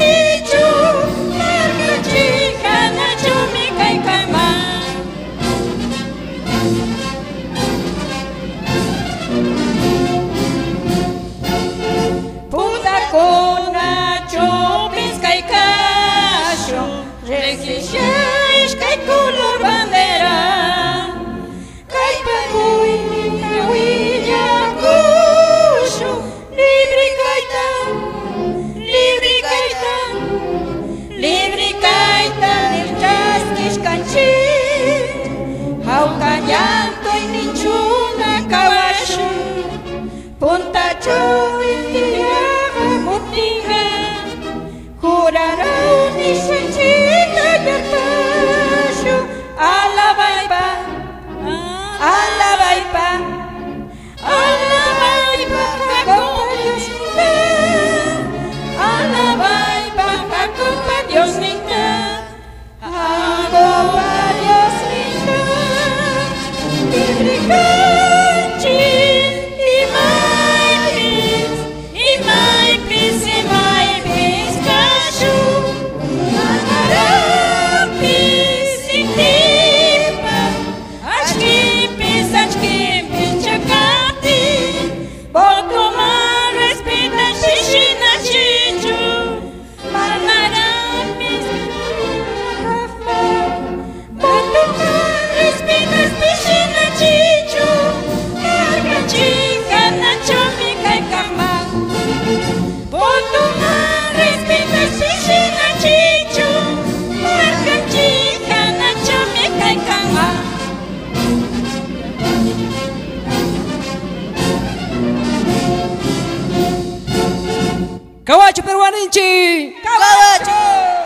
chichu marcachica nachumi kaykama putakuna chupis kaykashu reqsishash kay color bandera kaypakuy willakushu libre kaytan nirchaskish kanchit hawka llantoy ninchuna kawashu puntachawi tiyaqa mutinqa juraraw nishanchita llaqtashu alabaypa Jacoba Dios linda Jacoba Dios linda libre canchit y my peace cashu manarapis sintipa achkipis chakati botomar respeta shishina chichu manarapis botomar respeta shishina chichu marcachica nachumi kaykama botomar respeta shishina chichu marcachica nachumi kaykama Kawachu peruaninchi. Kawachu.